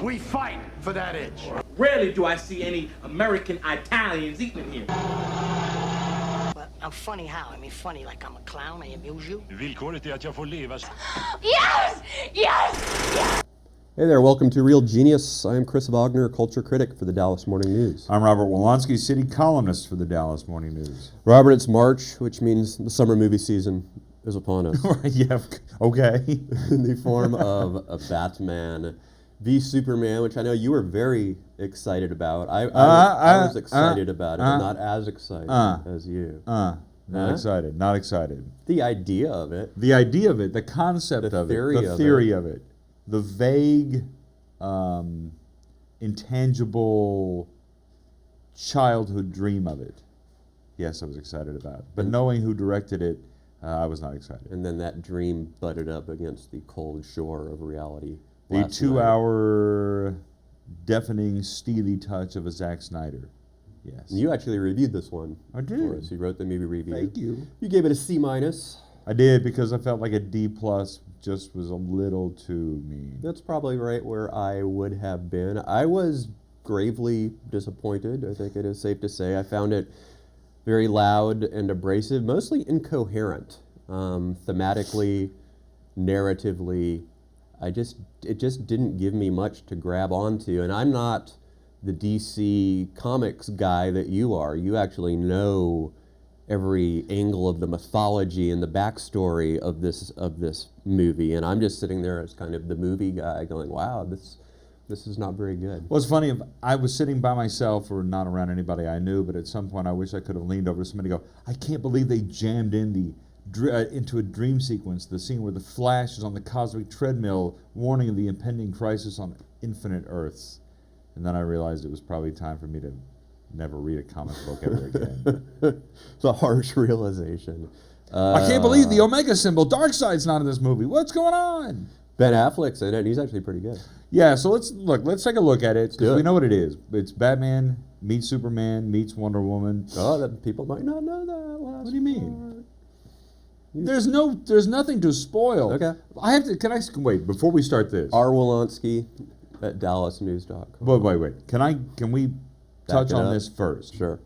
We fight for that itch. Rarely do I see any American Italians eating here. But I'm funny how? I mean funny like I'm a clown, I amuse you? Villkoret är att jag får leva. Yes! Yes! Yes! Hey there, welcome to Real Genius. I am Chris Vognar, culture critic for the Dallas Morning News. I'm Robert Wilonsky, city columnist for the Dallas Morning News. Robert, it's March, which means the summer movie season is upon us. Yeah, okay. In the form of a Batman v Superman, which I know you were very excited about. I was excited about it, but not as excited as you. Not excited, not excited. The idea of it. The idea of it, the concept of it, the theory of it. The vague, intangible childhood dream of it. Yes, I was excited about it. But knowing who directed it, I was not excited. And then that dream butted up against the cold shore of reality. The 2-hour, deafening, steely touch of a Zack Snyder. Yes. And you actually reviewed this one. I did. For us. You wrote the movie review. Thank you. You gave it a C-. I did, because I felt like a D+ just was a little too mean. That's probably right where I would have been. I was gravely disappointed, I think it is safe to say. I found it very loud and abrasive, mostly incoherent. Thematically, narratively, it just didn't give me much to grab onto. And I'm not the DC Comics guy that you are. You actually know every angle of the mythology and the backstory of this movie, and I'm just sitting there as kind of the movie guy going, wow, this is not very good. Well, it's funny, if I was sitting by myself or not around anybody I knew, but at some point I wish I could have leaned over to somebody and go, I can't believe they jammed in into a dream sequence, the scene where the Flash is on the cosmic treadmill warning of the impending crisis on infinite Earths. And then I realized it was probably time for me to never read a comic book ever again. It's a harsh realization. I can't believe the Omega symbol, Darkseid's not in this movie. What's going on? Ben Affleck's in it, and he's actually pretty good. Yeah, so let's take a look at it, because we know what it is. It's Batman meets Superman meets Wonder Woman. Oh, that people might not know that. What do you mean? There's nothing to spoil. Okay. Wait, before we start this. R. Wilonsky at DallasNews.com. Wait. Can we touch on this first? Sure.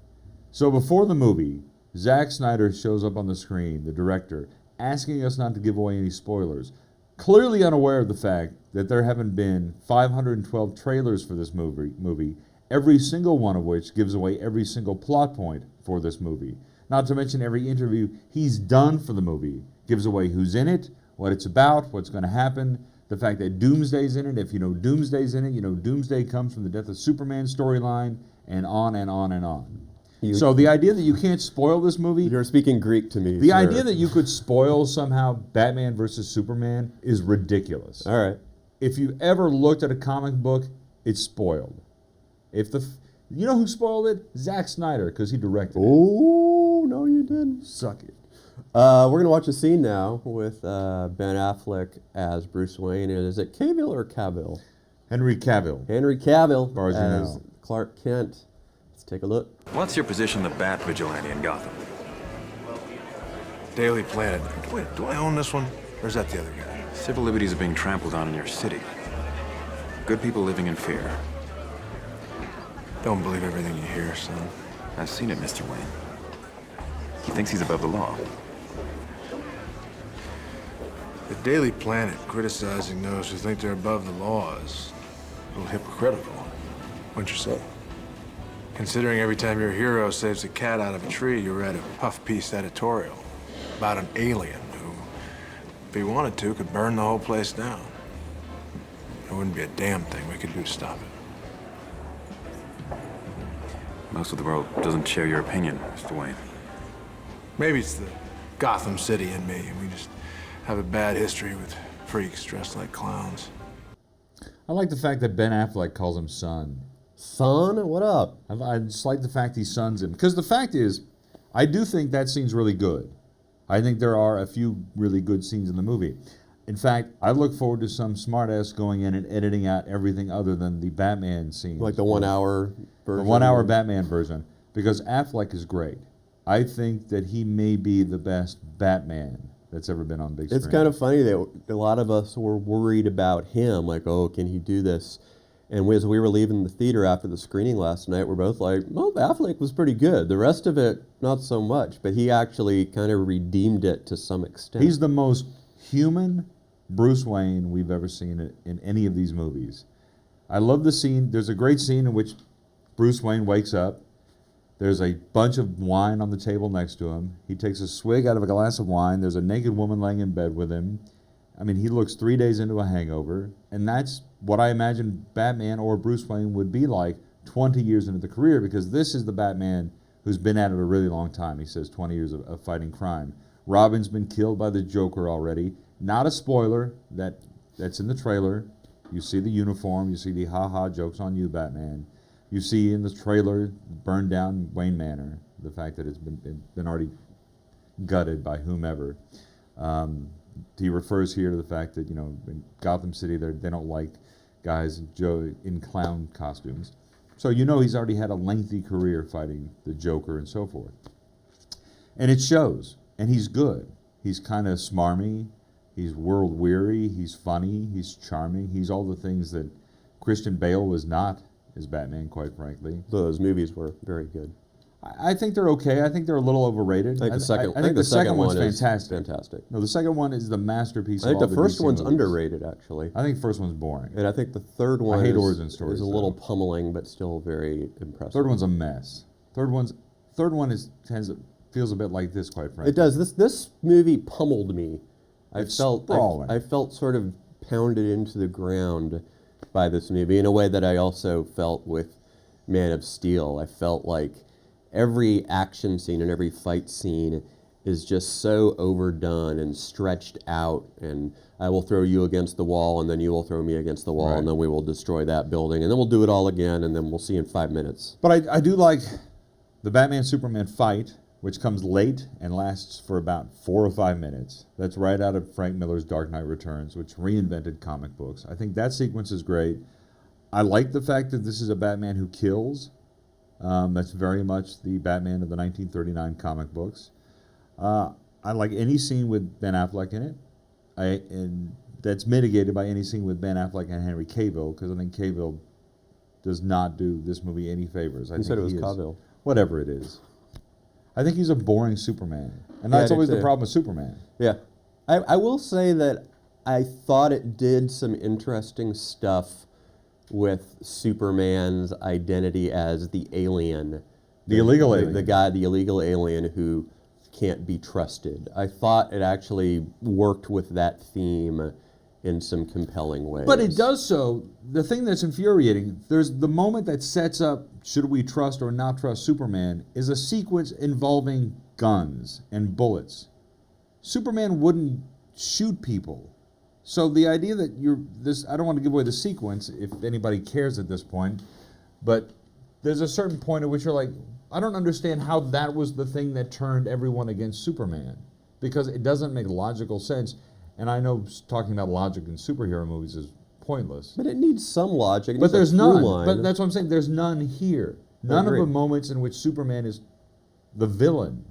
So before the movie, Zack Snyder shows up on the screen, the director, asking us not to give away any spoilers, clearly unaware of the fact that there haven't been 512 trailers for this movie, every single one of which gives away every single plot point for this movie. Not to mention every interview he's done for the movie gives away who's in it, what it's about, what's going to happen, the fact that Doomsday's in it. If you know Doomsday's in it, you know Doomsday comes from the Death of Superman storyline, and on and on and on. So the idea that you can't spoil this movie... You're speaking Greek to me. The idea that you could spoil somehow Batman versus Superman is ridiculous. All right. If you ever looked at a comic book, it's spoiled. You know who spoiled it? Zack Snyder, because he directed it. Oh, no you didn't. Suck it. We're going to watch a scene now with Ben Affleck as Bruce Wayne. And is it Cavill or Cavill? Henry Cavill. Henry Cavill As far as you as know. Clark Kent. Let's take a look. What's your position, the Bat Vigilante in Gotham? Daily Planet. Wait, do I own this one? Or is that the other guy? Civil liberties are being trampled on in your city. Good people living in fear. Don't believe everything you hear, son. I've seen it, Mr. Wayne. He thinks he's above the law. The Daily Planet criticizing those who think they're above the law is a little hypocritical, wouldn't you say? Considering every time your hero saves a cat out of a tree, you read a puff piece editorial about an alien who, if he wanted to, could burn the whole place down. There wouldn't be a damn thing we could do to stop it. Most of the world doesn't share your opinion, Mr. Wayne. Maybe it's the Gotham City in me. We just have a bad history with freaks dressed like clowns. I like the fact that Ben Affleck calls him son. Son, what up? I just like the fact he sons him. Because the fact is, I do think that scene's really good. I think there are a few really good scenes in the movie. In fact, I look forward to some smartass going in and editing out everything other than the Batman scenes. Like the 1 hour version? The 1 hour Batman version. Because Affleck is great. I think that he may be the best Batman that's ever been on big screen. It's kind of funny that a lot of us were worried about him, like, oh, can he do this? And as we were leaving the theater after the screening last night, we're both like, well, Affleck was pretty good. The rest of it, not so much. But he actually kind of redeemed it to some extent. He's the most human Bruce Wayne we've ever seen in any of these movies. I love the scene. There's a great scene in which Bruce Wayne wakes up. There's a bunch of wine on the table next to him. He takes a swig out of a glass of wine. There's a naked woman laying in bed with him. I mean, he looks 3 days into a hangover, and that's what I imagine Batman or Bruce Wayne would be like 20 years into the career, because this is the Batman who's been at it a really long time. He says 20 years of fighting crime. Robin's been killed by the Joker already. Not a spoiler, that's in the trailer. You see the uniform, you see the ha-ha jokes on you, Batman. You see in the trailer, burned down Wayne Manor, the fact that it's been already gutted by whomever. He refers here to the fact that, in Gotham City, they don't like guys in clown costumes. So he's already had a lengthy career fighting the Joker and so forth. And it shows. And he's good. He's kind of smarmy. He's world-weary. He's funny. He's charming. He's all the things that Christian Bale was not as Batman, quite frankly. Those movies were very good. I think they're okay. I think they're a little overrated. I think the second one's fantastic. No, the second one is the masterpiece. I think of all the first DC one's movies. underrated, actually. I think the first one's boring. And I think the third one I hate origin stories, is a little pummeling, but still very impressive. Third one's a mess. Third one feels a bit like this, quite frankly. It does. This movie pummeled me. It's sprawling. I felt sort of pounded into the ground by this movie in a way that I also felt with Man of Steel. I felt like every action scene and every fight scene is just so overdone and stretched out, and I will throw you against the wall, and then you will throw me against the wall, Right. and then we will destroy that building, and then we'll do it all again, and then we'll see in 5 minutes. But I do like the Batman-Superman fight, which comes late and lasts for about 4 or 5 minutes. That's right out of Frank Miller's Dark Knight Returns, which reinvented comic books. I think that sequence is great. I like the fact that this is a Batman who kills. That's very much the Batman of the 1939 comic books. I like any scene with Ben Affleck in it, and that's mitigated by any scene with Ben Affleck and Henry Cavill, because I think Cavill does not do this movie any favors. You said it was Cavill. Whatever it is. I think he's a boring Superman, and Yeah, that's I do always the too. problem with Superman. Yeah. I will say that I thought it did some interesting stuff with Superman's identity as the alien. The illegal alien. The illegal alien who can't be trusted. I thought it actually worked with that theme in some compelling ways. But it does so. The thing that's infuriating, there's the moment that sets up should we trust or not trust Superman is a sequence involving guns and bullets. Superman wouldn't shoot people. So the idea that I don't want to give away the sequence if anybody cares at this point, but there's a certain point at which you're like, I don't understand how that was the thing that turned everyone against Superman, because it doesn't make logical sense. And I know talking about logic in superhero movies is pointless. But it needs some logic. But there's none. Line. But that's what I'm saying. There's none here. None of the moments in which Superman is the villain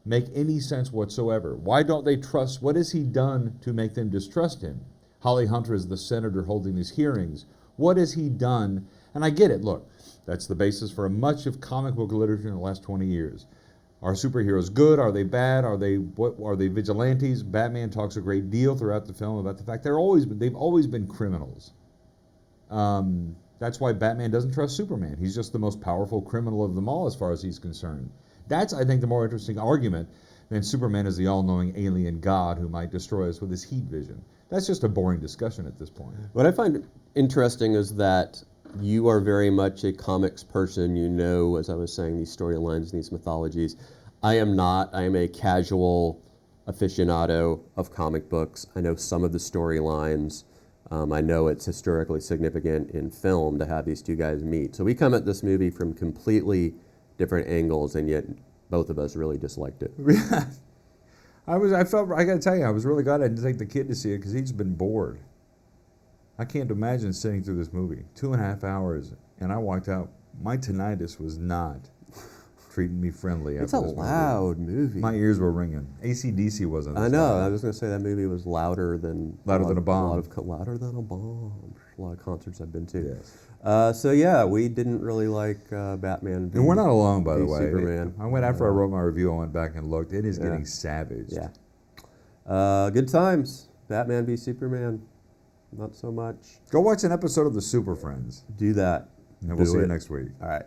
make any sense whatsoever. Why don't they trust? What has he done to make them distrust him? Holly Hunter is the senator holding these hearings. What has he done? And I get it. Look, that's the basis for much of comic book literature in the last 20 years. Are superheroes good? Are they bad? Are they vigilantes? Batman talks a great deal throughout the film about the fact they've always been criminals. That's why Batman doesn't trust Superman. He's just the most powerful criminal of them all as far as he's concerned. That's, I think, the more interesting argument than Superman is the all-knowing alien god who might destroy us with his heat vision. That's just a boring discussion at this point. What I find interesting is that you are very much a comics person. You know, as I was saying, these storylines and these mythologies. I am not. I am a casual aficionado of comic books. I know some of the storylines. I know it's historically significant in film to have these two guys meet. So we come at this movie from completely different angles, and yet both of us really disliked it. I gotta tell you, I was really glad I didn't take the kid to see it because he's been bored. I can't imagine sitting through this movie 2.5 hours, and I walked out. My tinnitus was not treating me friendly. It's a loud movie. My ears were ringing. AC/DC wasn't. I know. I was going to say that movie was louder than a bomb. Louder than a bomb. A lot of concerts I've been to. Yes. So yeah, we didn't really like Batman. And we're not alone, by the v way. Superman. I went after I wrote my review. I went back and looked. It is getting savage. Yeah. Good times. Batman v Superman. Not so much. Go watch an episode of the Super Friends. Do that. And we'll Do see you it. next week. All right.